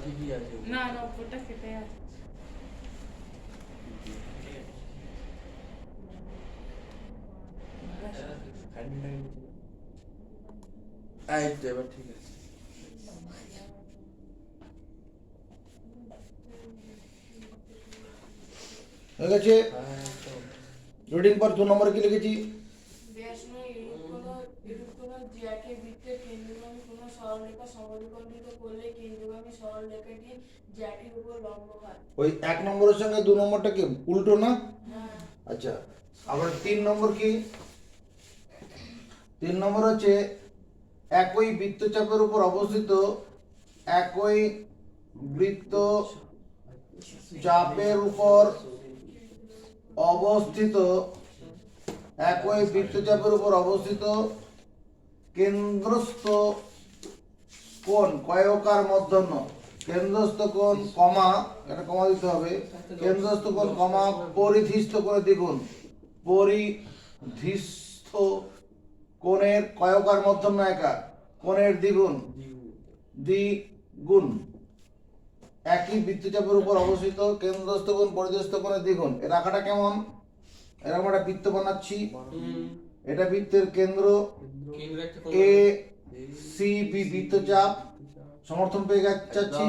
ঠিকই আছে। না না উপরটা কেটে আছে। এই তো এবার ঠিক আছে। হয়ে গেছে। রিডিং পর 2 নম্বরে কি লিখেছি? ব্যাসনয় এরূপ কোনো জ্যাকে বৃত্তের কেন্দ্রগামী কোনো সরলরেখা সমদ্বিখণ্ডিত করলে কেন্দ্রগামী সরলরেখাটি জ্যাকের উপর লম্ব হয়। ওই 1 নম্বরের সঙ্গে 2 নম্বরটা কি উল্টো না? হ্যাঁ। আচ্ছা, আবার 3 নম্বর কি? 3 নম্বর হচ্ছে একই বৃত্তচাপের উপর অবস্থিত একই বৃত্ত চাপের উপর অবস্থিত একই বৃত্তচাপের উপর অবস্থিত কেন্দ্রস্থ কোণ কয়কার মধ্যন্য কেন্দ্রস্থ কোণ কমা, এটা কমা দিতে হবে, কেন্দ্রস্থ কোণ কমা পরিধিস্থ কোণের দ্বিগুণ, পরিধিস্থ কোণের কয়কার মধ্যন্য একা কোণের দ্বিগুণ, দ্বিগুণ একই বৃত্তচাপের উপর অবস্থিত কেন্দ্রস্থ কোণ পরিধিস্থ কোণের দ্বিগুণ। এর আঁকাটা কেমন? এরকম একটা বৃত্ত বানাচ্ছি, এটা বৃত্তের কেন্দ্র এ সি বি বৃত্তচাপ সমর্থন পেয়ে যাচ্ছি।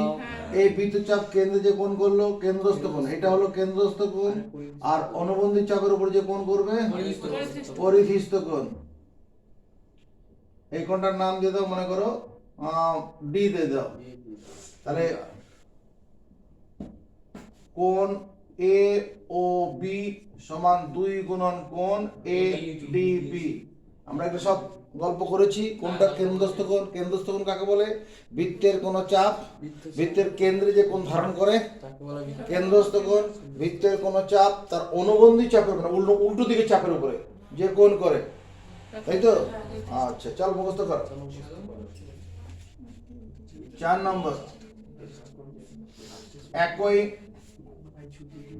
এই বৃত্তচাপ কেন্দ্রে যে কোণ করলো কেন্দ্রস্থ কোণ, এটা হলো কেন্দ্রস্থ কোণ, আর অনুবন্ধী চাপের উপর যে কোণ করবে পরিধিস্থ কোণ। এই কোণটার নাম দিয়ে দাও, মনে করো ডি দিয়ে দাও। তাহলে কোণ এ ও বি সমান 2 গুণন কোণ এ ডি বি। আমরা এটা সব গল্প করেছি। কোনটা কেন্দ্রস্থ কোণ? কেন্দ্রস্থ কোণ কাকে বলে? বৃত্তের কোন চাপ বৃত্তের কেন্দ্রে যে কোণ ধারণ করে কেন্দ্রস্থ কোণ। বৃত্তের কোন চাপ তার অনুবন্ধী চাপের উপরে, উল্টো দিকে চাপের উপরে যে কোণ করে, তাই তো? আচ্ছা, চল মুখস্থ কর। 4 নম্বর একই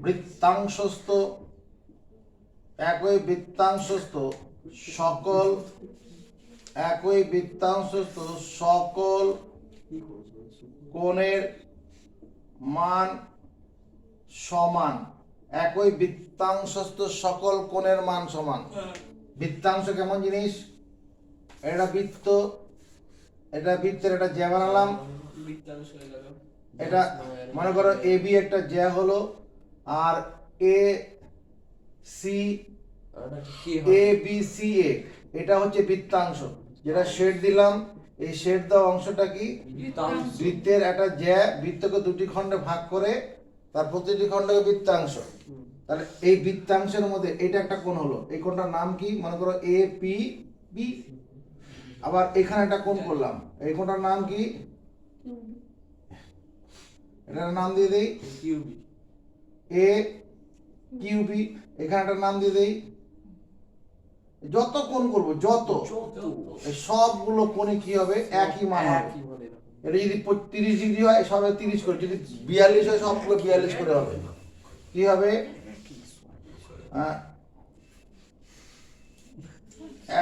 বৃত্তাংশস্থ সকল কোণের মান সমান। একই বৃত্তাংশস্থ সকল কোণের মান সমান। বৃত্তাংশ কেমন জিনিস? এটা বৃত্ত, এটা বৃত্তের একটা জ্যা বানালাম, এটা মনে করো এ বি একটা জ্যা হলো, আর A C A B C A এটা হচ্ছে বৃত্তাংশ। যেটা শেড দিলাম, এই শেড দেওয়া অংশটা কি? বৃত্তের একটা জ্যা, বৃত্তকে 2টি খণ্ডে ভাগ করে তার প্রতিটি খণ্ডকে বৃত্তাংশ। তাহলে এই বৃত্তাংশের মধ্যে এটা একটা কোণ হলো, এই কোণটার নাম কি? মনে করো এ পি বি। আবার এখানে একটা কোণ করলাম, এই কোণটার নাম কি? এটার নাম দিয়ে দেই কিউবি, এ কিউবি। এখানে একটা নাম দিয়ে দেই। যত কোণ করব যত সবগুলো কোণে কি হবে? একই মান হবে। এটা যদি 30 ডিগ্রি হয় সবে 30 করে, যদি 42 হয় সবগুলো 42 করে হবে। কি হবে?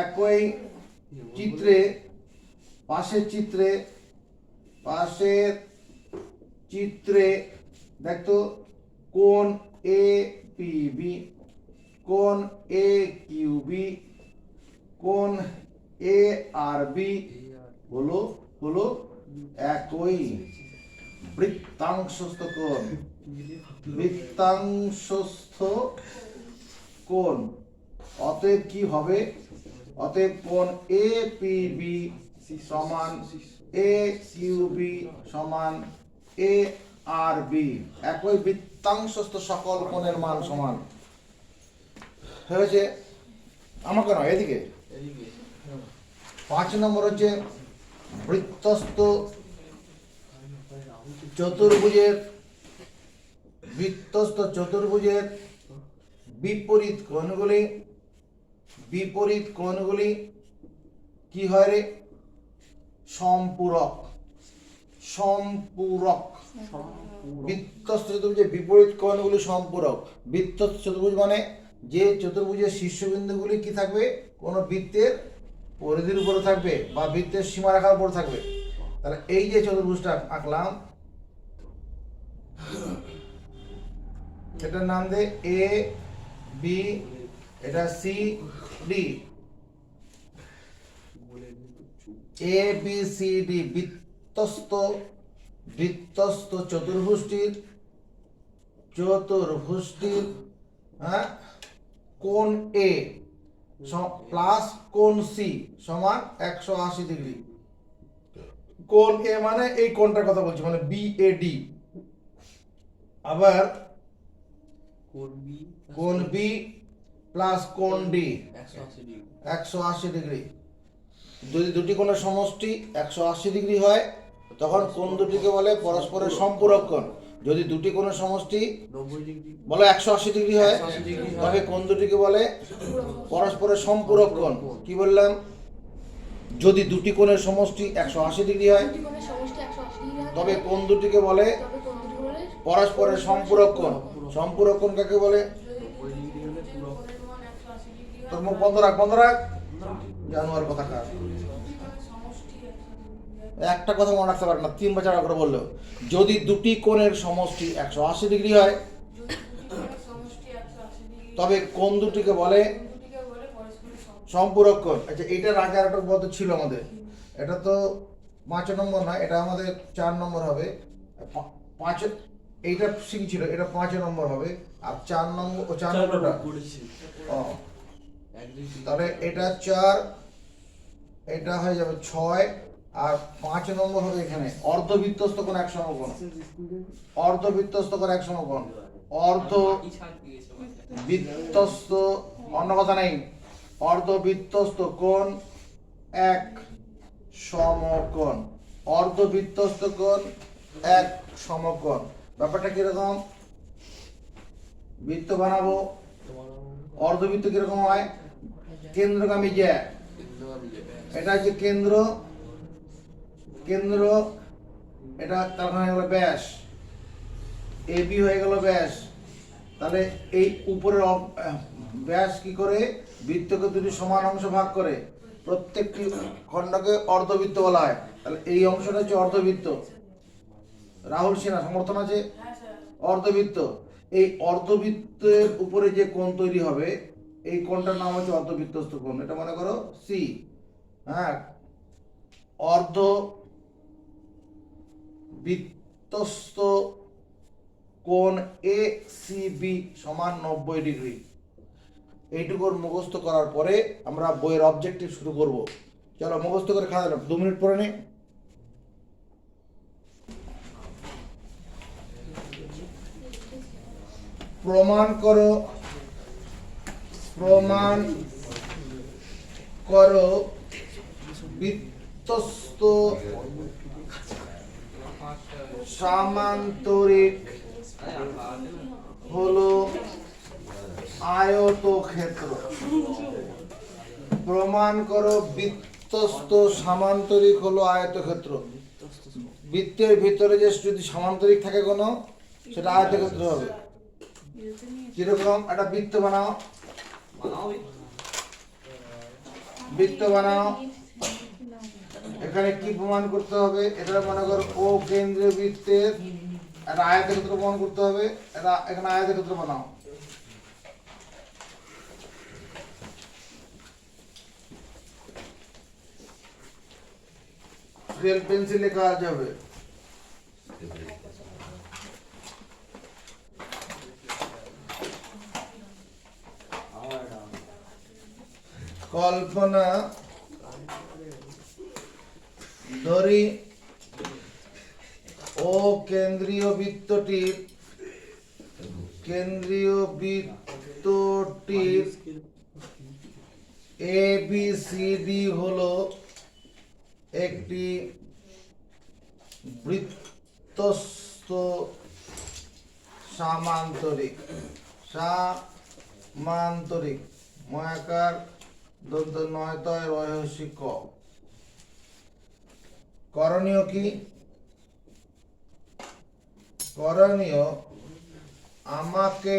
একই চিত্রে পাশের চিত্রে দেখতো কোণ এ পি বি, কোণ এ কিউ বি, কোণ এ আর বি হলো একই বৃত্তাংশস্থ কোণ। অতএব কি হবে? অতএব কোণ এ পি বি সমান এ কিউ বি সমান এ আর বি। একই বৃত্তাংশস্থ সকল কোণের মান সমান। হয়েছে? আমাকে নয়, এদিকে। 5 নম্বর হচ্ছে বৃত্তস্থ চতুর্ভুজের বিপরীত কোণগুলি কি হয় রে? সম্পূরক। বৃত্তস্থ চতুর্ভুজের বিপরীত কোণগুলি সম্পূরক। বৃত্তস্থ চতুর্ভুজ মানে যে চতুর্ভুজের শীর্ষবিন্দুগুলি কি থাকবে? কোন বৃত্তের পরিধির উপরে থাকবে বা বৃত্তের সীমারেখার উপর থাকবে। তাহলে এই যে চতুর্ভুজটা আঁকলাম, এটার নাম দে এ বি, এটা সি ডি। এ বি সি ডি বৃত্তস্থ চতুর্ভুজটির হ্যাঁ কোণ এ প্লাস কোণ সি সমান 180 ডিগ্রি। কোণ এ মানে এই কোণটার কথা বলছি, মানে বিএডি। আবার কোণ বি প্লাস কোণ ডি 180 ডিগ্রি। যদি দুটি কোণের সমষ্টি 180 ডিগ্রি হয় তখন কোণ দুটিকে বলে পরস্পরের সম্পূরক কোণ। যদি দুটি কোণের সমষ্টি বলো 180 ডিগ্রি হয় তবে কোণ দুটিকে বলে পরস্পরের সম্পূরক কোণ। কি বললাম? যদি দুটি কোণের সমষ্টি 180 ডিগ্রি হয় তবে কোণ দুটিকে বলে পরস্পরের সম্পূরক কোণ। সম্পূরক কোণ কাকে বলে? তোর মুখ বন্ধ রাখ, জানোয়ার কথা কার। একটা কথা মনে রাখতে পারে না, 3 বা 4 করে বললেও। যদি দুটি কোণের সমষ্টি 180 ডিগ্রি হয় তবে কোণ দুটিকে বলে সম্পূরক কোণ। আচ্ছা, এটার আগে আর একটা পদ ছিল আমাদের, এটা তো 5 নম্বর না, এটা আমাদের 4 নম্বর হবে। 5 এইটা শিখেছিল, এটা 5 নম্বর হবে। আর 4 নম্বরটা তাহলে এটা 4, এটা হয়ে যাবে 6, আর 5 নম্বর হবে এখানে অর্ধবৃত্তস্থ কোণ এক সমকোণ। অর্ধবৃত্তস্থ কোণ এক সমকোণ, অর্ধবৃত্তস্থ, অন্য কথা নেই, অর্ধবৃত্তস্থ কোণ এক সমকোণ। অর্ধবৃত্তস্থ কোণ এক সমকোণ। ব্যাপারটা কিরকম? বৃত্ত বানাবো, অর্ধবৃত্ত কিরকম হয়? কেন্দ্রগামী জ্যা, এটা হচ্ছে কেন্দ্র, এটা তার হয়ে গেল ব্যাস, এ বি হয়ে গেল ব্যাস। তাহলে এই উপরের ব্যাস কি করে? বৃত্তকে দুটি সমান অংশ ভাগ করে প্রত্যেকটি খণ্ডকে অর্ধবৃত্ত বলা হয়। তাহলে এই অংশটা হচ্ছে অর্ধবৃত্ত। রাহুল সিনহা সমর্থন আছে? অর্ধবৃত্ত। এই অর্ধবৃত্তের উপরে যে কোণ তৈরি হবে এই কোণটার নাম হচ্ছে অর্ধবৃত্তস্থ কোণ। এটা মনে করো সি। হ্যাঁ, অর্ধবৃত্তস্থ কোণ এ সি বি সমান 90 ডিগ্রি। এইটুকুর মুখস্থ করার পরে আমরা বইয়ের অবজেক্টিভ শুরু করব। চলো মুখস্থ করে খাওয়া দাও, 2 মিনিট পরে নে। প্রমাণ করো বৃত্তস্থ সামান্তরিক হলো আয়তক্ষেত্র। প্রমাণ করো বৃত্তস্থ সামান্তরিক হলো আয়তক্ষেত্র। বৃত্তের ভিতরে যে যদি সামান্তরিক থাকে কোনো, সেটা আয়তক্ষেত্র হবে। কিরকম? একটা বৃত্ত বানাও, এখানে কি প্রমাণ করতে হবে? এটা মনে করো ও কেন্দ্রীয় বৃত্তের একটা আয়তক্ষেত্র প্রমাণ করতে হবে। এটা এখানে আয়তক্ষেত্র বানাও। রেল পেন্সিলে কাজ হবে। কল্পনা ধরি ও কেন্দ্রীয় বৃত্তটির এ বি সি ডি হলো একটি বৃত্তস্থ সামান্তরিক। ময়াকার দন্ত নয়তয় রহস্যিক। করণীয় কি? করণীয় আমাকে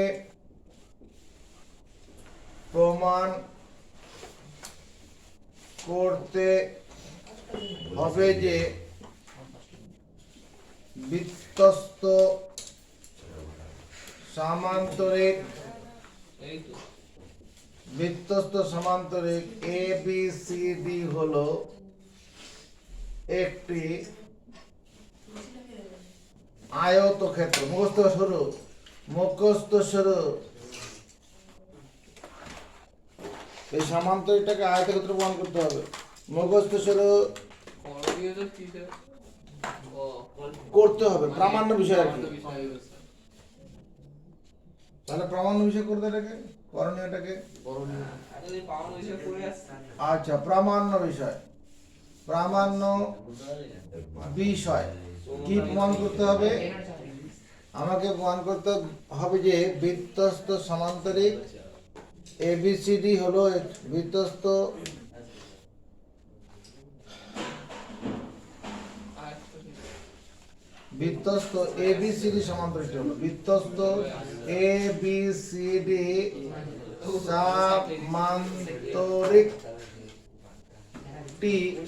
প্রমাণ করতে হবে যে বৃত্তস্থ সামান্তরিক বৃত্তস্থ সমান্তরিক এ বি সি ডি হলো একটি আয়তক্ষেত্র। মুখস্থ শুরু। এই সামান্তরিকটাকে আয়তক্ষেত্র প্রমাণ করতে হবে। মুখস্থ শুরু করতে হবে, প্রামাণ্য বিষয় আর কি। তাহলে প্রামাণ্য বিষয় করতে এটাকে, করণীয়টাকে আচ্ছা প্রামাণ্য বিষয়। প্রামাণ্য বিষয় কি প্রমাণ করতে হবে? আমাকে প্রমাণ করতে হবে যে বৃত্তস্থ সমান্তরিক এবিসিডি হলো বৃত্তস্থ এবিসিডি সমান্তরিক হলো বৃত্তস্থ এবিসিডি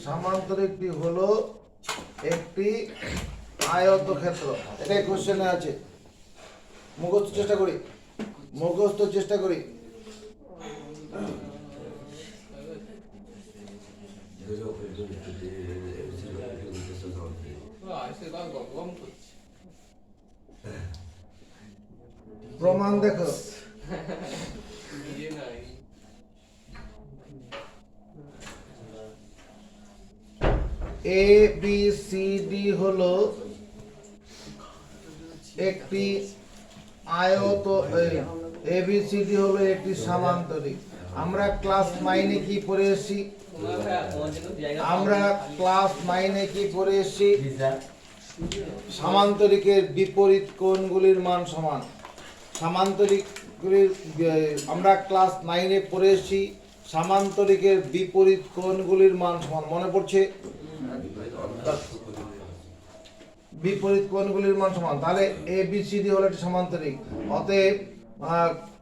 সামান্তরিকটি হলো একটি আয়তক্ষেত্র। এটাই কোশ্চেনে আছে। মুখস্থ চেষ্টা করি। প্রমাণ দেখো। এ বি সি ডি হলো একটি এবিসিডি হলো একটি সামান্তরিক। আমরা ক্লাস 9-এ কি পড়ে এসেছি? সামান্তরিকের বিপরীত কোণগুলির মান সমান। সামান্তরিকগুলির আমরা ক্লাস 9-এ পড়ে এসেছি সামান্তরিকের বিপরীত কোণগুলির মান সমান। মনে পড়ছে? বিপরীত কোণগুলির মান সমান। তাহলে এ বি সি ডি হলো একটি সমান্তরিক। অতএব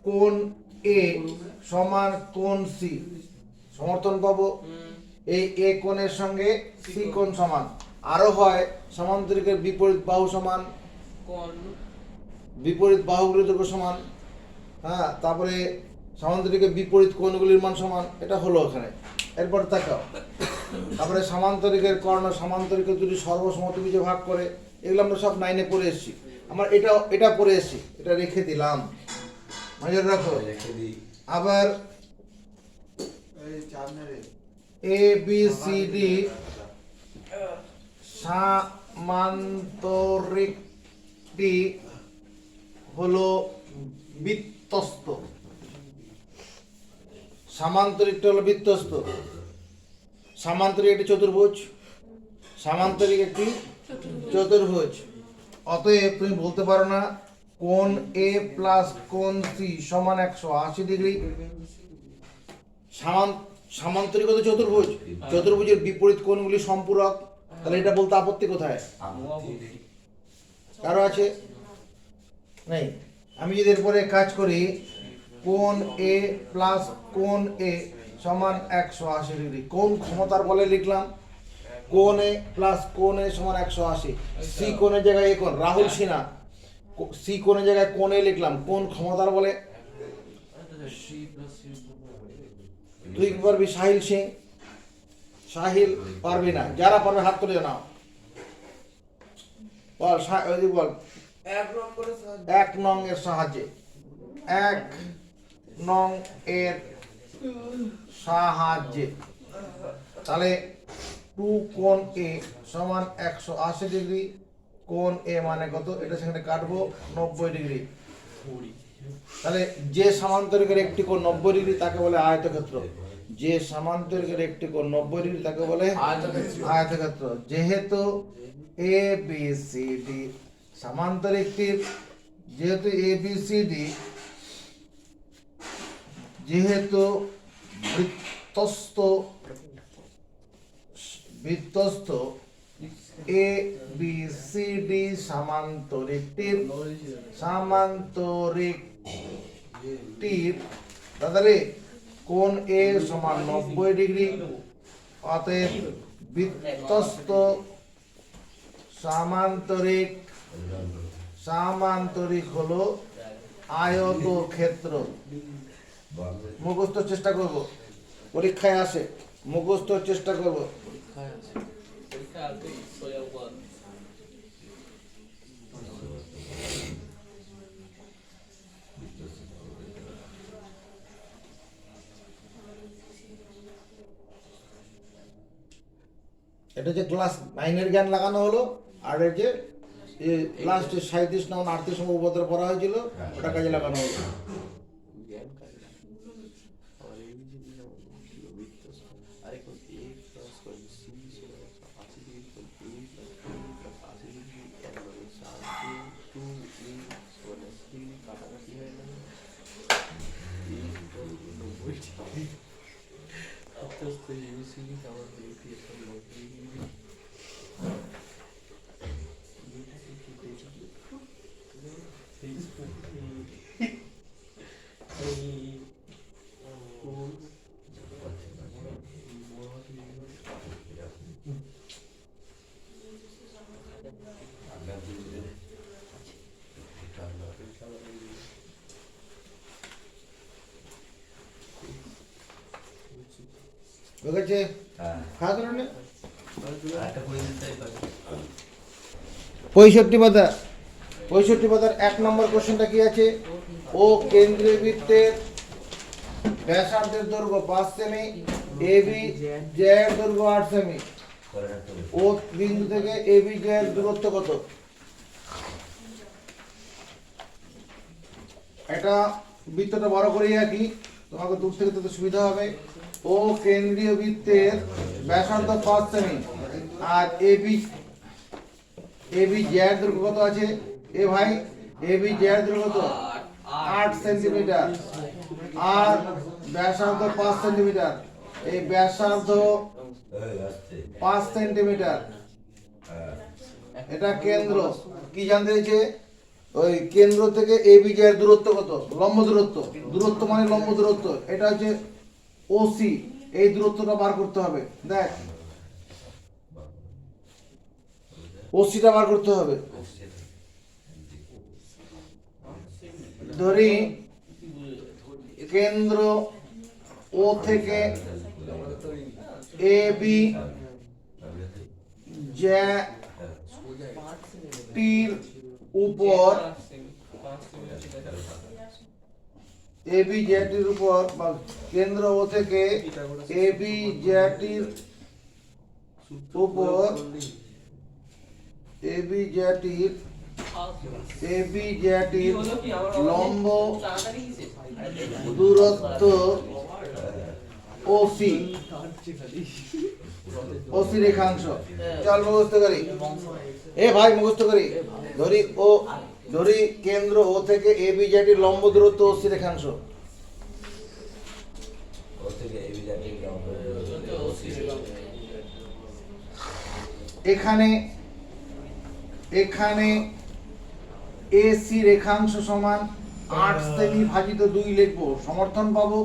কোণ এ সমান কোণ সি সমর্থন পাবো। এই এ কোণের সঙ্গে সি কোণ সমান। আরো হয় সমান্তরিকের বিপরীত বাহু সমান, বিপরীত বাহুগুলির দৈর্ঘ্য সমান। হ্যাঁ, তারপরে সমান্তরিকের বিপরীত কোণগুলির মান সমান। এটা হলো এখানে। এরপর তাকাও, তারপরে সমান্তরিকের কর্ণ সমান্তরিকের দুটি সর্বসমত্রিভুজে ভাগ করে। এগুলো আমরা সব 9-এ পড়ে এসেছি। আমরা এটা পড়ে এসেছি, এটা রেখে দিলাম, নজর রাখো। আবার এ বি সি ডি সামান্তরিকটি হলো বৃত্তস্থ। সামান্তরিকটা হলো বৃত্তস্থ। সামান্তরিক একটি চতুর্ভুজ। অতএব তুমি বলতে পারো না কোণ এ প্লাস কোণ সি সমান 180 ডিগ্রি। সামান্তরিক হলো চতুর্ভুজ, চতুর্ভুজের বিপরীত কোণগুলি সম্পূরক। তাহলে এটা বলতে আপত্তি কোথায়? কারো আছে? নেই। আমি যদি এরপরে কাজ করি কোণ এ প্লাস কোণ এ সমান 180 ডিগ্রি, কোণ ক্ষমতার বলে লিখলাম কোণ এ প্লাস কোণ এ সমান 180। সি কোণের জায়গায় এ কোণ, রাহুল সিনহা। সি কোণের জায়গায় কোণ এ লিখলাম, কোণ ক্ষমতার বলে। তুই কি পারবি? সাহিল সিং? সাহিল পারবি না। যারা পারবে হাত তুলে জানাও। বল বল। 1 নং এর সাহায্যে, 1 নং এর সাহায্যে। তাহলে 2 কোণ এ সমান 180 ডিগ্রি। কোণ এ মানে কত? এটা সেখানে কাটবো 90 ডিগ্রি। তাহলে যে সামান্তরিকের একটি কোণ 90 ডিগ্রি তাকে বলে আয়তক্ষেত্র। যে সামান্তরিকের একটি কোণ 90 ডিগ্রি তাকে বলে আয়তক্ষেত্র। যেহেতু এ বি সি ডি সামান্তরিকটির, যেহেতু এ বি সি ডি বৃত্তস্থ এ বি সি ডি সামান্তরিকটির দাদারে কোণ এ সমান 90 ডিগ্রি। অতএব বৃত্তস্থ সামান্তরিক হলো আয়তক্ষেত্র। মুখস্থ চেষ্টা করব, পরীক্ষায় আসে, মুখস্থ চেষ্টা করব। এটা যে ক্লাস 9-এর জ্ঞান লাগানো হলো, আর এর যে লাস্টে 37 নম্বর 38 নম্বর উপপাদ্য পড়া হয়েছিল, ওটা কাজে লাগানো হলো। বুঝেছে? খাওয়া দাওয়া নেই? 65 পাতার 1 নম্বর কোশ্চেনটা কি আছে? ও কেন্দ্রীয় বৃত্তের ব্যাসার্ধের দৈর্ঘ্য 5 সেমি, এবি জেড দৈর্ঘ্য 8 সেমি, ও বিন্দু থেকে এবি জেড দূরত্ব কত? এটা বৃত্তটা বড় করে আঁকি, তোমাকে দূর থেকে তো সুবিধা হবে। ও কেন্দ্রীয় বৃত্তের ব্যাসার্ধ 5 সেমি, আর এবি জেড দৈর্ঘ্য কত আছে? এ ভাই, এবি জেড দৈর্ঘ্য কত? 8 সেন্টিমিটার, আর ব্যাসার্ধ 5 সেন্টিমিটার। এই ব্যাসার্ধ 5 সেন্টিমিটার, এটা কেন্দ্র। কি জানতে চাইছে? ওই কেন্দ্র থেকে এবি জেড দূরত্ব কত? লম্ব দূরত্ব। দূরত্ব মানে লম্ব দূরত্ব। এটা হচ্ছে ওসি, এই দূরত্বটা বার করতে হবে। দেখ, ওসিটা বার করতে হবে। ধরি কেন্দ্র ও থেকে এবি জ্যাটির উপর, এবি জ্যাটির উপর, বা কেন্দ্র ও থেকে এবি জ্যাটির উপর, এবি জ্যাটির লম্ব দূরত্ব ওসি, ওসি রেখাংশ। চল মুখস্থ করি, এ ভাই মুখস্থ করি। ধরি কেন্দ্র ও থেকে এবি জ্যাটির লম্ব দূরত্ব ওসি রেখাংশ। এখানে এসি রেখাংশ সমান 8 সেমি ভাজিত 2 লিখবো, সমর্থন পাবো।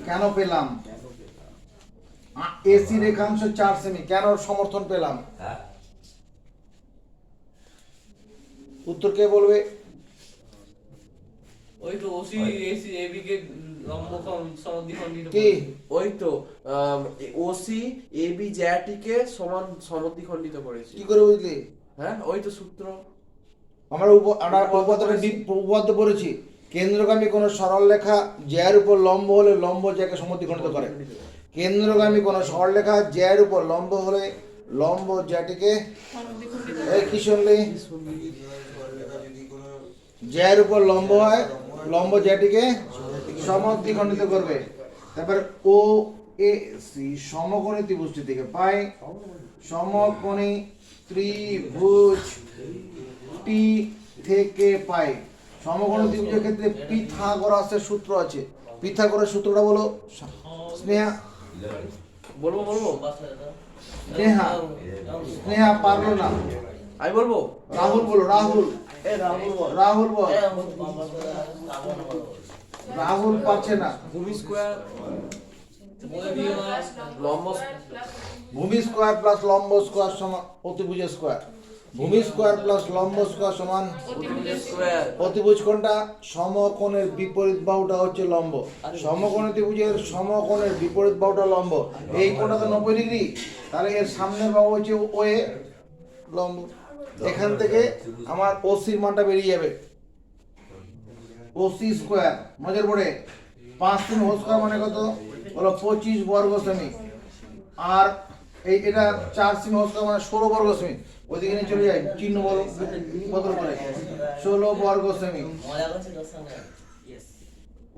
কেন পেলাম? এসি রেখাংশ 4 সেমি, কেন সমর্থন পেলাম? উত্তর কে বলবে? ওই তো ওসি এসি এবি কে লম্ব সমদ্বিখণ্ডিত কি? ওই তো ওসি এবি জ্যাটি কে সমান সমদ্বিখণ্ডিত করেছে। কি করে বুঝলি? হ্যাঁ, ওই তো সূত্র। আমরা উপপাদ্য পড়েছি। কেন্দ্রগামী কোন সরল রেখা জ্যার উপর লম্ব হলে লম্ব জ্যাকে সমদ্বিখণ্ডিত করে। কেন্দ্রগামী কোন সরল রেখা জ্যার উপর লম্ব হলে লম্ব জ্যাটিকে, এই কি শুনলি? জ্যার উপর লম্ব হয়, লম্ব জ্যাটিকে সমদ্বিখণ্ডিত করবে। তারপর ও এ সি সমকোণী ত্রিভুজ থেকে পাই, সমকোণী ত্রিভুজ টি থেকে পাই। সমকোণী ত্রিভুজের ক্ষেত্রে পিথাগোরাসের সূত্র আছে। পিথাগোরাসের সূত্রটা বলো স্নেহা। বলবো স্নেহা পারলো না, আমি বলবো। রাহুল বলো, রাহুল বল। রাহুল পারছে না। ভূমি স্কয়ার লম্ব, ভূমি স্কয়ার প্লাস লম্ব স্কয়ার সমান অতিভুজ স্কয়ার। ভূমি স্কোয়ার প্লাস লম্ব স্কোয়ার সমান স্কোয়ার। অতিভুজ কোণটা সমকোণের বিপরীত বাহুটা হচ্ছে লম্ব, সমকোণী ত্রিভুজের সমকোণের বিপরীত বাহুটা লম্ব, এই কোণটা তো 90 ডিগ্রি, তাহলে এর সামনের বাহু হচ্ছে ওএ লম্ব। এখান থেকে আমার ওসির মানটা বেরিয়ে যাবে, ওসি স্কোয়ার নজর পড়ে 5 3 হোল স্কোয়ার মানে কত বলো 25 বর্গ সেমি, আর এটা 4 সেমি হোল স্কোয়ার মানে 16 বর্গ সেমি, ওইদিকে নিয়ে চলে যায় চিহ্ন বদল করে 16 বর্গ সেমি।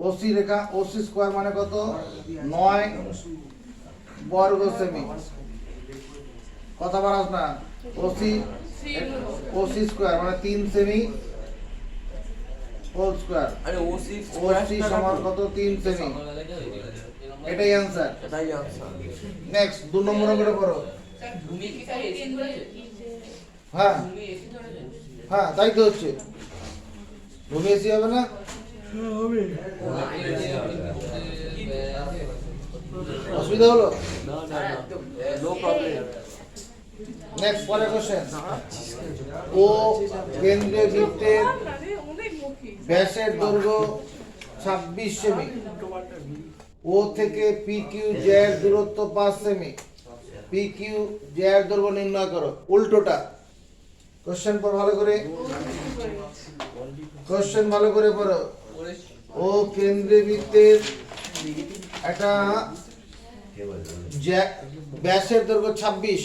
ওসি রেখা ওসি স্কোয়ার মানে কত 9 বর্গ সেমি, কথা বাড়াস না, ওসি ওসি স্কোয়ার মানে 3 সেমি হোল স্কোয়ার, আরে ওসি ওসি সমান কত 3 সেমি, এটাই অ্যানসার। এটাই আনসার। নেক্সট 2 নম্বর করে করো। ভূমি কি স্যার এসি ধরেছে? হ্যাঁ ভূমি এসি ধরেছে? হ্যাঁ তাই তো হচ্ছে, ভূমি এসি হবে না, অসুবিধা হলো? না না না, নো প্রবলেম। নেক্সট পরের কোশ্চেন, ও কেন্দ্রীয় বৃত্তের ব্যাসের দৈর্ঘ্য 26 সেমি, ও থেকে পি কিউ জেড দূরত্ব 5 সেমি, পি কিউ জেড দৈর্ঘ্য নির্ণয় করো। উল্টোটা কোশ্চেন পর ভালো করে, কোশ্চেন ভালো করে পড়ো। ও কেন্দ্রীয় বৃত্তের একটা ব্যাসের দৈর্ঘ্য 26,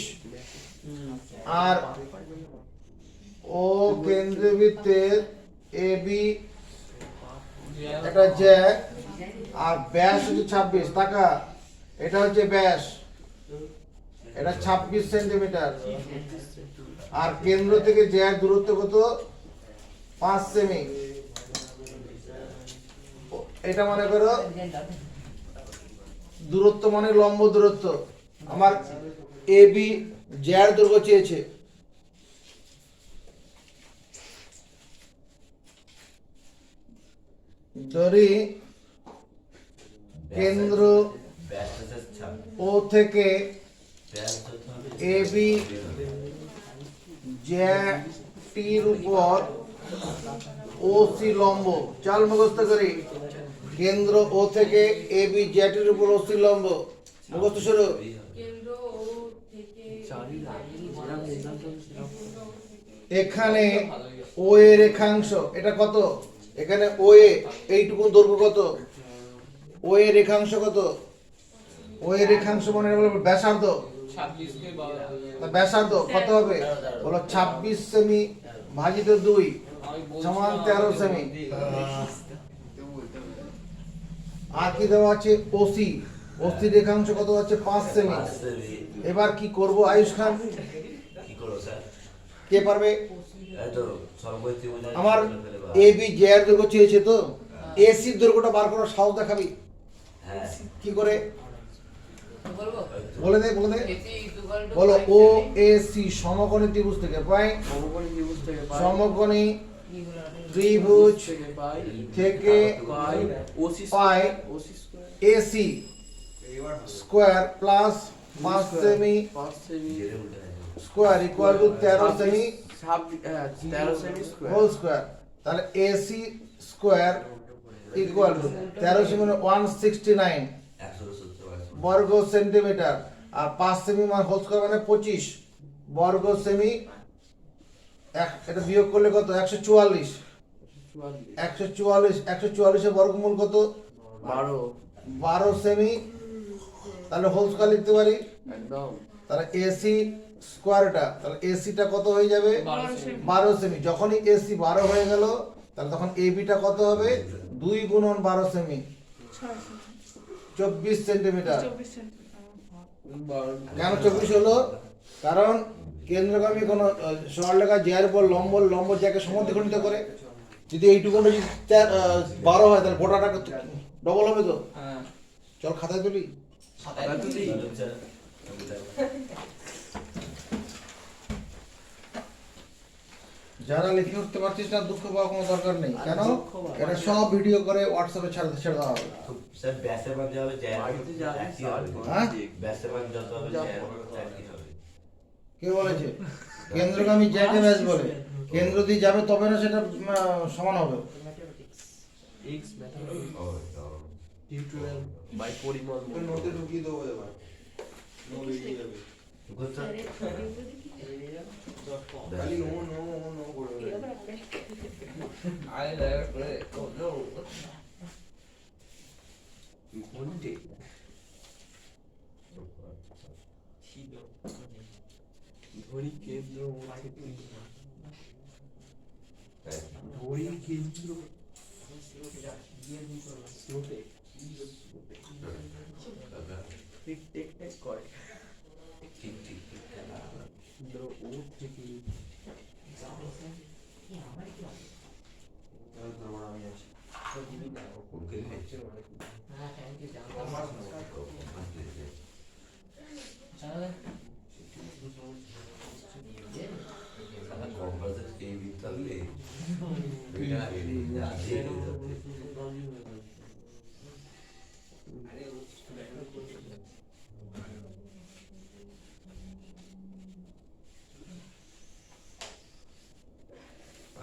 আর ও কেন্দ্রীয় বৃত্তের এ বি এটা জ্যা আর ব্যাস হচ্ছে 26, টাকা এটা হচ্ছে ব্যাস, এটা 26 সেন্টিমিটার, আর কেন্দ্র থেকে জ্যার দূরত্ব কত 5 সেমি, এটা মনে করো দূরত্ব মানে লম্ব দূরত্ব, আমার এ বি জ্যার দৈর্ঘ্য চেয়েছে, ধরি কেন্দ্র ও থেকে এ বি জ্যাটির উপর ও সি লম্ব, চাল মুখস্থ করি, কেন্দ্র ও থেকে এ বি জ্যাটির উপর ও সি লম্ব, মুখস্থ শুরু। কেন্দ্র ও থেকে এখানে ও এ রেখাংশ এটা কত, এখানে ও এ এইটুকু দৈর্ঘ্য কত, ও এ রেখাংশ কত, ও এ রেখাংশ মানে বলে ব্যাসার্ধ, 26 কে 12 তা ব্যাসার্ধ কত হবে বলো 26 সেমি ভাজিত 2 সমান 13 সেমি, আর কি দেওয়া আছে ওসি, ওসি রেখাংশ কত আছে 5 সেমি। এবার কি করব আয়ুষ খান, কি করো স্যার? কে পারবে? এই তো সর্বত্র আমার এ বি জে এর দৈর্ঘ্য চেয়েছে, তো এসি দৈর্ঘ্যটা বার করার সাহস দেখাবি, হ্যাঁ কি করে বলবো? বলে দে বলে দে, এসি ইকুয়াল টু বলো ও এ সি সমকোণী ত্রিভুজ থেকে পাই, সমকোণী ত্রিভুজ থেকে পাই, সমকোণী ত্রিভুজ থেকে পাই, থেকে পাই ওসি পাই OC square AC square plus 5 সেমি 5 সেমি স্কোয়ার ইকুয়াল টু 13 সেমি 13 সেমি স্কয়ার হোল স্কোয়ার, তাহলে এসি স্কোয়ার ইকুয়াল টু 13 সেমি মানে 169 170 বর্গ সেন্টিমিটার, আর 5 সেমি মানে হোল স্কয়ার মানে 25 বর্গ সেমি, এটা বিয়োগ করলে কত 144, 144 এর বর্গমূল কত 12 সেমি, তাহলে হোল স্কয়ার লিখতে পারি, একদম তাহলে এসি স্কোয়ারটা, তাহলে এসিটা কত হয়ে যাবে 12 সেমি, যখনই এসি 12 হয়ে গেল তাহলে তখন এবিটা কত হবে 2 গুণন 12 সেমি 24 সেন্টিমিটার। কেন 24 হলো? কারণ কেন্দ্রগামী কোন সরলরেখা জ্যার উপর লম্ব, লম্ব জ্যাকে সমদ্বিখণ্ডিত করে, যদি এইটুকু যদি 12 হয় তাহলে গোটাটা ডবল হবে তো। হ্যাঁ চল খাতায় তুলি, যারা লিখে উঠতে পারছিস না দুঃখ পাওয়ার কোনো দরকার নেই, কেন এটা সব ভিডিও করে হোয়াটসঅ্যাপে ছেড়ে দেওয়া হবে। স্যার ব্যাসের মান যা হবে জ্যার বাড়িতে যাবি, একই হবে, হ্যাঁ ব্যাসের মান যত হবে জ্যার একই হবে। কে বলেছে? কেন্দ্রগামী জ্যাকে ব্যাস বলে। কেন্দ্র দিয়ে যাবে তবে না সেটা সমান হবে। x ম্যাথমেটিক্স ও টিউটোরিয়াল বাই পরিমল নোটে ঢুকিয়ে দেবো এবার নো বেরিয়ে যাবে বুঝছো খালি নো নো নো করে দেবে। আরে দেখা করে ও নো ঘন্টে ছিল ধরি কেন্দ্র ধরি কেন্দ্র স্লোতে টিক টিক টিক করে ঠিক ঠিক ঠিক কেন্দ্র ও থেকে তারপর আমি আছি ওকে হ্যাঁ থ্যাংক ইউ জানো কম্পাসের কে বিতালে এটা আগে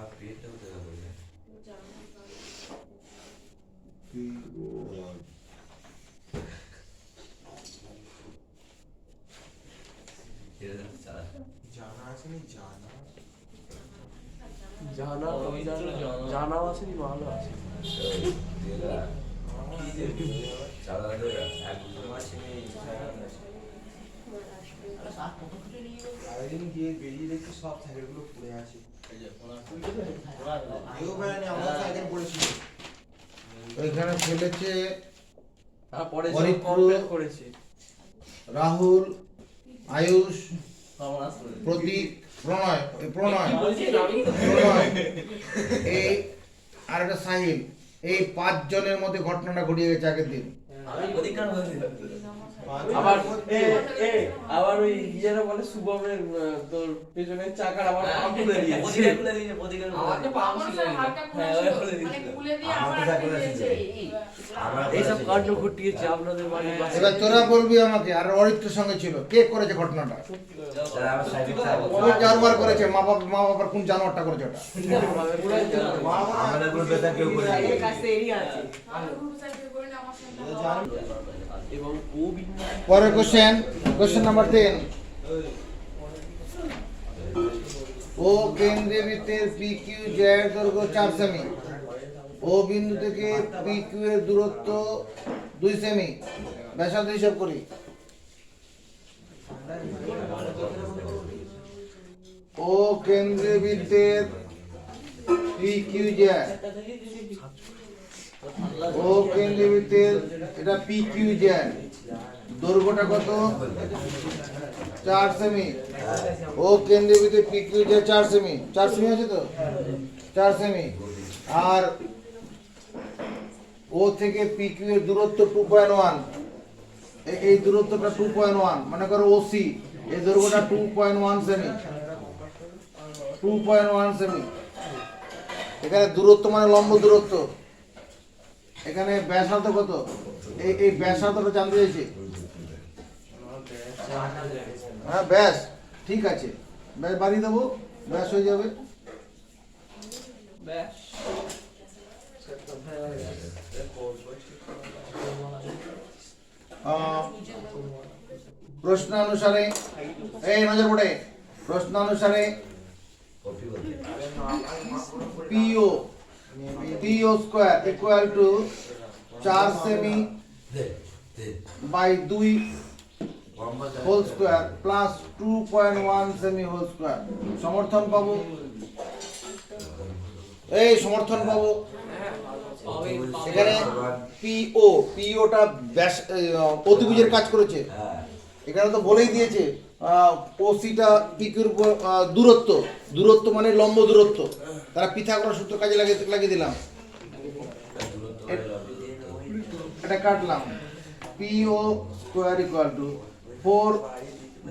आप पेट तो जगह बोले ये चला জানা আছে নি জানা জানা পবিত্র জানা। জানাও আছে নি ভালো আছে तेरा चला दो यार আছে নি আরে সাত কত কিছু নিয়ে গেল সারাদিন গিয়ে বেরিয়ে দেখছি সব সাইকেলগুলো পড়ে আছে এই যে ওরা কেউ বেড়ানি আমরা সাইকেল পড়েছি ওইখানে খেলেছে তারপরে হরিপুর- কমপ্লিট করেছে রাহুল, আয়ুষ, আমরা শুনে প্রতীক, প্রণয়, এই প্রণয়, কি বলছি আমি প্রণয়, এই আর একটা সাহিল, এই 5 জনের মধ্যে ঘটনাটা ঘটিয়ে গেছে আগের দিন। আমি অধিকার হয়েছে আবার আবার ওই ইয়েরা বলে শুভমের তোর পেছনের চাকার আবার পা খুলে দিয়েছে অধিকার খুলে দিয়েছে অধিকার আমার তো খুলে বাবার হাতটা খুলে হ্যাঁ, ছিল। ওই খুলে মানে দিয়েছিল। খুলে দিয়ে আমার আবার তো আটকে খুলে দিয়েছে। আমরা এইসব কাণ্ড ঘটিয়েছে আপনাদের বাড়ির পাশে এবার তোরা বলবি আমাকে, আর অরিত্রের সঙ্গে ছিল, কে করেছে ঘটনাটা? যারা আমার সাইকেল চালাবো ও জানোয়ার করেছে, মা বাবার কোন জানোয়ারটা করেছে ওটা? আমাদের কোনো বেটা কেউ করে আমি গ্রুপ সাইকেল করে না আমার সঙ্গে বাবা। এবং ও বিন্দু পরের কোশ্চেন নাম্বার 10। ও কেন্দ্রে বৃত্তের PQ জ্যায়ের দৈর্ঘ্য 4 সেমি। ও বিন্দু থেকে PQ এর দূরত্ব 2 সেমি। ব্যাসার্ধ হিসাব করি। ও কেন্দ্রে বৃত্তের PQ জ্যা, ও কেন্দ্রে বৃত্তের এটা PQ জ্যা, দৈর্ঘ্যটা কত? 4 সেমি। ও কেন্দ্রে বৃত্তের PQ জ্যা 4 সেমি। 4 সেমি আছে তো? 4 সেমি। আর ও থেকে PQ এর দূরত্ব 2.1। এই দূরত্বটা 2.1, মনে করো OC, এই দৈর্ঘ্যটা 2.1 সেমি। 2.1 সেমি। এখানে দূরত্ব মানে লম্ব দূরত্ব। এখানে ব্যাসার্ধ কত? এই ব্যাসার্ধটা জানতে চাইছি। হ্যাঁ ব্যাস, ঠিক আছে, ব্যাস বাড়িয়ে দেবো, ব্যাস হয়ে যাবে। ব্যাস প্রশ্নানুসারে, এই নজর পড়ে, প্রশ্নানুসারে কপি বলতে PO স্কয়ার ইকুয়াল টু 4 সেমি দে দে বাই 2 কম্পাস হোল স্কয়ার প্লাস 2.1 সেমি হোল স্কয়ার। সমর্থন পাবো, এই সমর্থন পাবো। এখানে পিওটা ব্যাস অতিভুজের কাজ করেছে। হ্যাঁ এখানে তো বলেই দিয়েছে ওসিটা পিকিউর দূরত্ব মানে লম্ব দূরত্ব। তারা পিথাগোরাস সূত্র কাজে লাগিয়ে দিলাম, এটা কাটলাম। পিও স্কোয়ার ইকুয়াল টু 4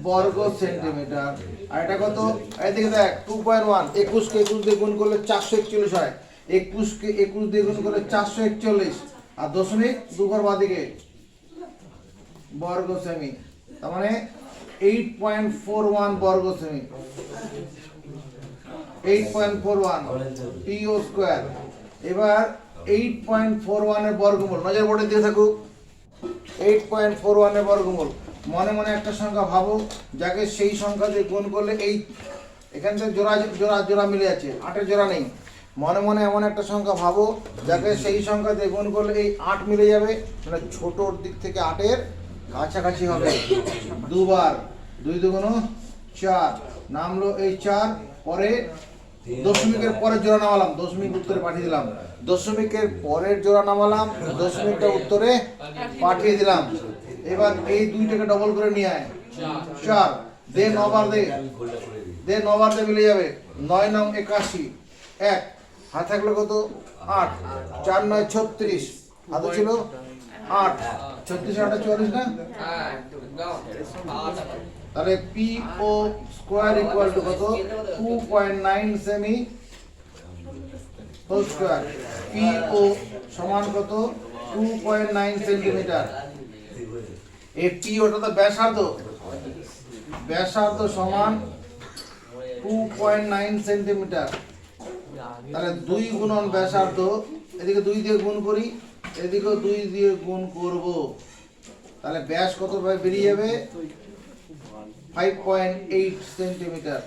বর্গ সেন্টিমিটার। আর এটা কত? এদিকে দেখ 2.1, 21 কে 21 দিয়ে গুণ করলে 441 হয়। 21 কে 21 দিয়ে গুণ করলে 441, আর দশমিক 2 ঘর বাদিকে বর্গ সেমি। তার মানে 8.41 বর্গ সেমি, 8.41 PO স্কয়ার। এবার 8.41 এর বর্গমূল নজর বোর্ডে দিয়ে থাকুক। 8.41 এর বর্গমূল মনে মনে একটা সংখ্যা ভাবো, যাকে সেই সংখ্যা দিয়ে গুণ করলে এই এখান থেকে জোড়া জোড়া জোড়া মিলে আছে, 8-এর জোড়া নেই। মনে মনে এমন একটা সংখ্যা ভাবো যাকে সেই সংখ্যা দিয়ে গুণ করলে এই 8 মিলে যাবে, মানে ছোটোর দিক থেকে 8-এর কাছাকাছি হবে। দুবার 2 দুগুণ 4 নামলো এই 4, পরে দশমিকের পরের জোড়া নামালাম, দশমিক উত্তরে পাঠিয়ে দিলাম। দশমিকের পরের জোড়া নামালাম, দশমিকটা উত্তরে পাঠিয়ে দিলাম। এবার এই দুইটাকে ডবল করে নিয়ে আয়, 4 দে 9 বার দে, 9 বার দে মিলে যাবে। 9 9 81, 1 হাতে থাকলো কত 8, 4 9 36, হাতে ছিল 8, 36 8 44 না? তাহলে PO স্কয়ার ইকুয়াল টু কত 2.9 সেমি হোল স্কয়ার। PO সমান কত 2.9 সেন্টিমিটার। এই POটা তো ব্যাসার্ধ, ব্যাসার্ধ সমান 2.9 সেন্টিমিটার। তাহলে 2 গুণন ব্যাসার্ধ, এদিকে 2 দিয়ে গুণ করি, এদিকেও 2 দিয়ে গুণ করব, তাহলে ব্যাস কত ভাবে বেরিয়ে যাবে 5.8 সেন্টিমিটার।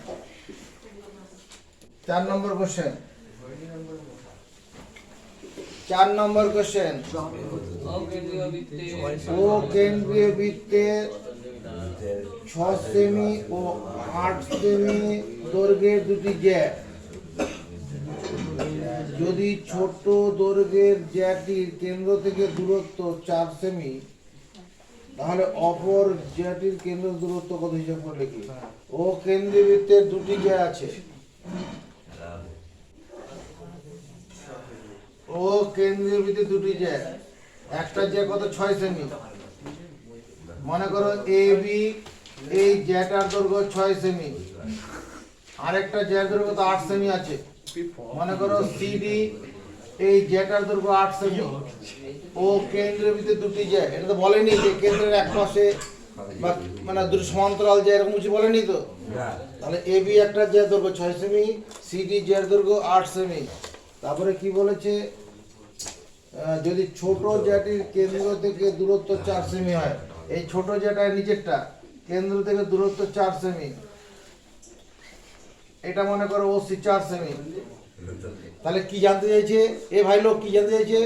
4 নম্বর কোশ্চেন, 4 নম্বর কোশ্চেন। ও কেন্দ্রীয় বৃত্তে 6 সেমি ও 8 সেমি দৈর্ঘ্যের দুটি জ্যা, যদি ছোট দৈর্ঘ্যের জ্যাটির কেন্দ্র থেকে দূরত্ব 4 সেমি, তাহলে অপর জ্যাটির কেন্দ্র দূরত্ব কত হিসাব করে লিখি। ও কেন্দ্রীয় বৃত্তের দুটি জ্যা আছে, ও কেন্দ্রীয় বৃত্তের দুটি জ্যা, একটা জ্যা কত 6 সেমি। মনে করো AB, এই জ্যাটার দৈর্ঘ্য 6 সেমি, আরেকটা জ্যার দৈর্ঘ্য তো 8 সেমি আছে। মনে করো CD, এই জ্যাটার দৈর্ঘ্য 8 সেমি। ও কেন্দ্রের ভিতরে দুটি জ্যা, এটা তো বলেনি যে কেন্দ্রের এক পাশে বা মানে দুটো সমান্তরাল জ্যা, এরকম কিছু বলেনি তো। তাহলে AB একটা জ্যা দৈর্ঘ্য 6 সেমি, CD জ্যার দৈর্ঘ্য 8 সেমি। তারপরে কি বলেছে, যদি ছোট জ্যাটির কেন্দ্র থেকে দূরত্ব 4 সেমি হয়, এই ছোট জ্যাটার নিচেরটা কেন্দ্র থেকে দূরত্ব 4 সেমি, এটা মনে করো OC 4 সেমি। তাহলে কি জানতে চাইছে এ ভাই লোক, কি জানতে চাইছে,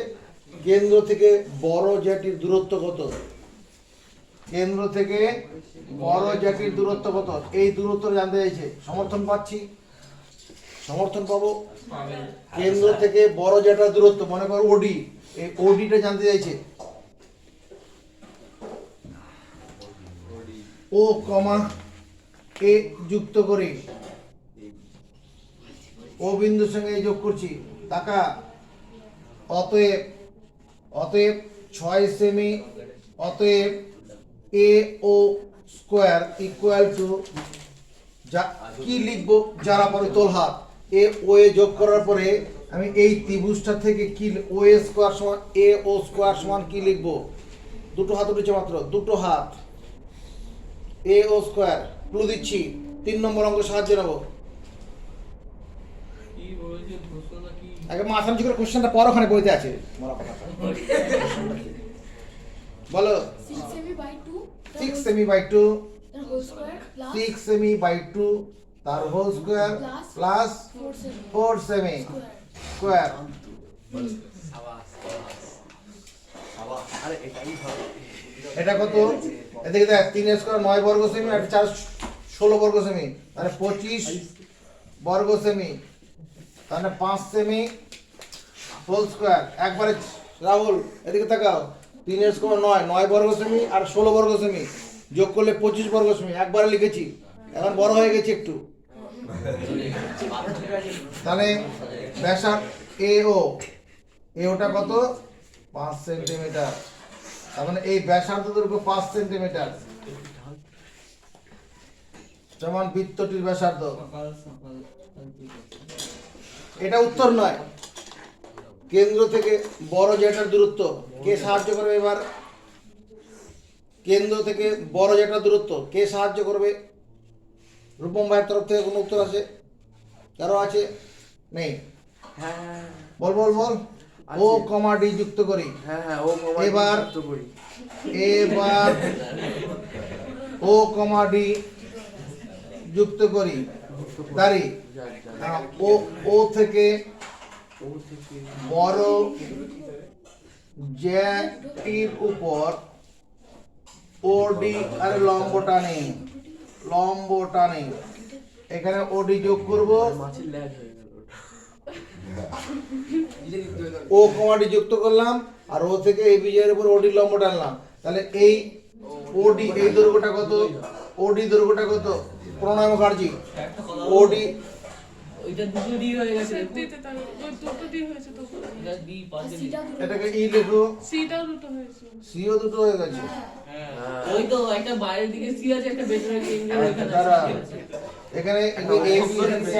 কেন্দ্র থেকে বড় জ্যাটির দূরত্ব কত, কেন্দ্র থেকে বড় জ্যাটির দূরত্ব কত, এই দূরত্ব জানতে চাইছে। সমর্থন পাচ্ছি, সমর্থন পাবো। কেন্দ্র থেকে বড় জ্যাটার দূরত্ব মনে করো OD, এই ODটা জানতে চাইছে। ও কমা এ যুক্ত করি, ও বিন্দুর সঙ্গে যোগ করছি, টাকা অতএব, অতএব 6 সেমি, অতএব AO স্কয়ার ইকুয়াল টু, যা কি লিখবো যারা পরে তোল হাত, AO এ যোগ করার পরে আমি এই ত্রিভুজটা থেকে কি OA স্কয়ার সমান AO স্কয়ার সমান কি লিখবো, দুটো হাত উঠেছে মাত্র, দুটো হাত, AO স্কয়ার। ক্লু দিচ্ছি, 3 নম্বর অঙ্ক সাহায্য নেব। আগে মাথা নিচু করে কোশ্চেনটা পর, ওখানে বইতে আছে বলো। 6 সেমি বাই 2 6 সেমি বাই 2, তার হোল স্কয়ার প্লাস 6 সেমি বাই 2 তার হোল স্কয়ার প্লাস 4 সেমি 4 সেমি স্কয়ার। এটা কত, এদিকে দেখ 3 স্কয়ার 9 বর্গ সেমি আর 4 16 বর্গ সেমি, তাহলে 25 বর্গ সেমি, তাহলে 5 সেমি হোল স্কয়ার। একবারে রাহুল এদিকে তাকাও, 3 স্কয়ার 9, 9 বর্গ সেমি আর 16 বর্গ সেমি যোগ করলে 25 বর্গ সেমি, একবারে লিখেছি, এখন বড় হয়ে গেছে একটু। তাহলে ব্যাসার্ধ AOটা কত 5 সেন্টিমিটার, তার মানে এই ব্যাসার্ধ দৈর্ঘ্য 5 সেন্টিমিটার সমান বৃত্তটির ব্যাসার্ধ। এটা উত্তর নয়, কেন্দ্র থেকে বড় জ্যাটার দূরত্ব। কে সাহায্য করবে এবার, কেন্দ্র থেকে বড় যেটা দূরত্ব, কে সাহায্য করবে? রূপম ভাইয়ের তরফ থেকে কোনো উত্তর আছে? কারো আছে? নেই? হ্যাঁ বল বল বল। ও কমা ডি যুক্ত করি। হ্যাঁ হ্যাঁ ও কমা এবার যুক্ত করি। এবার ও কমা ডি যুক্ত করি। তারি যাক, যাক। ও ও থেকে ও থেকে বড় জ্যাটির উপর ওডি আর লম্ব টানে এখানে ওডি যোগ করব, মাছের ল্যাজ হয়ে গেল ওটা। ও কমাডি যুক্ত করলাম, আর ও থেকে এই বিজয়ের উপর ওডি লম্ব টানলাম। তাহলে এই ওডি এই দৈর্ঘ্যটা কত? ওডি দৈর্ঘ্যটা কত? প্রণয় মুখার্জি, ওডি ওইটা দুটো ডি হয়ে গেছে সেটিতে তার ওই দুটো ডি হয়েছে তো এটা ডি পাশে ডি। এটাকে ই লিখো, সিটাও দুটো হয়েছে সিও দুটো হয়ে গেছে। হ্যাঁ ওই তো একটা বাইরের দিকে সি আছে একটা ভেতরের দিকে ইংরেজি ওইখানে দাঁড়া, আছে। এখানে এ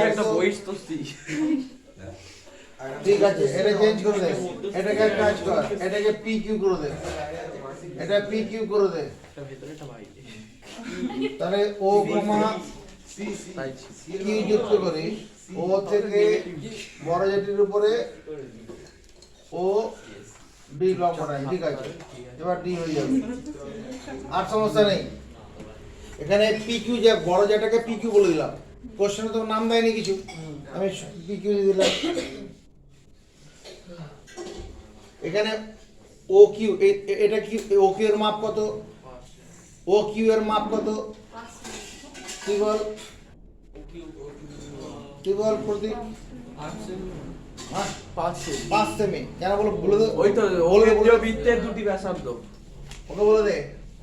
একটা বইস তো ঠিক আছে, এটা চেঞ্জ করে দে, এটাকে এক কাজ কর, এটাকে পি কিউ করে দে, এটা পি কিউ করে দে। একটা ভেতরে একটা বাইরে। তাহলে ও কমা তাই কিউ যুক্ত করি, ও থেকে বড় জেটির উপরে ও ডি লম্ব টানি। ঠিক আছে, এবার ডি হয়ে যাবে, আর সমস্যা নেই। এখানে পি কিউ, যে বড় জেটাকে পি কিউ বলে দিলাম, কোশ্চেনে তো নাম দেয়নি কিছু, আমি পি কিউ দিলাম। এখানে ও কিউ, এটা কি ও কিউ এর মাপ কত? ও কিউ এর মাপ কত? কি বল, কি বল প্রদীপ? হ্যাঁ, 5 সেমি। কেন বলো, বলে দে। ওই তো বলে দে, কেন্দ্রীয় বৃত্তের দুটি ব্যাসার্ধ ওকে বলে দে,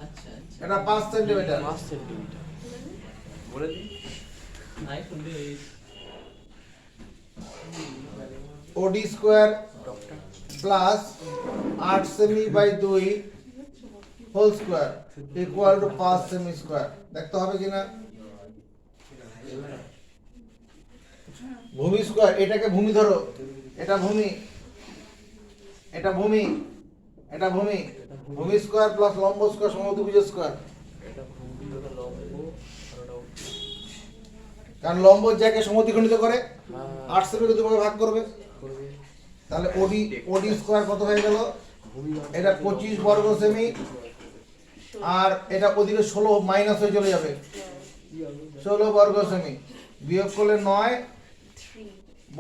আচ্ছা আচ্ছা এটা 5 সেন্টিমিটার। 5 সেন্টিমিটার বলে দিই। আই শুনতে ওডি স্কোয়ার প্লাস 8 সেমি by 2 whole square equal to 5 সেমি স্কোয়ার। দেখতে হবে কিনা? ভূমি স্কোয়ার, এটাকে ভূমি ধরো, এটা ভূমি, এটা ভূমি, এটা ভূমি। ভূমি স্কোয়ার প্লাস লম্ব স্কোয়ার সমদ্বিভুজ স্কোয়ার। এটা ভূমি ওটা লম্ব আর ওটা কারণ লম্ব যাকে সমদ্বিখণ্ডিত করে হ্যাঁ 8 সেমিকে দুভাগে ভাগ করবে। করবে। তাহলে ওডি ওডি স্কোয়ার কত হয়ে গেল? ভূমি এটা 25 বর্গ সেমি, আর এটা ওদিকে 16 মাইনাস হয়ে চলে যাবে, 16 বর্গ সেমি, বিয়োগ করলে 9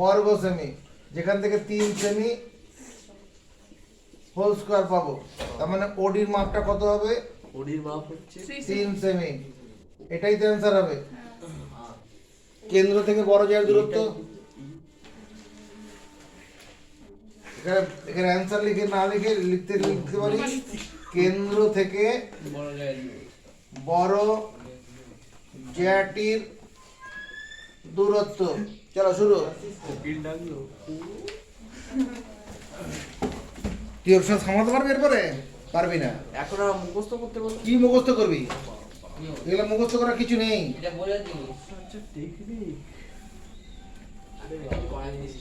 বর্গ সেমি, যেখান থেকে 3 সেমি হোল স্কোয়ার পাবো। তার মানে ওডির মাপটা কত হবে? ওডির মাপ হচ্ছে 3 সেমি। এটাই তো অ্যান্সার হবে। কেন্দ্র থেকে বড় জায়গার দূরত্ব, এখানে এখানে অ্যান্সার লিখে না লিখে লিখতে পারি কেন্দ্র থেকে বড় জায়গা বড় জ্যাটির দূরত্ব। চলো শুরু। কোকিল ডাকলো তুই অপশন সামলাতে পারবি এরপরে? পারবি না। এখন আর মুখস্থ করতে বলো। কি মুখস্থ করবি? এগুলো মুখস্থ করার কিছু নেই। এটা বোঝা জিনিস আচ্ছা টেকনিক। আরে বাবা কয় জিনিস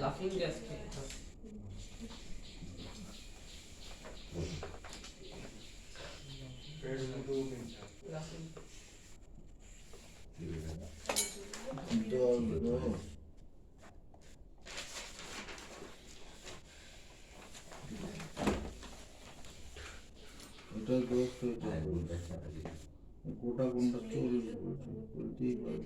লাফিং গ্যাস গোটা কোনটা চলতেই পারে।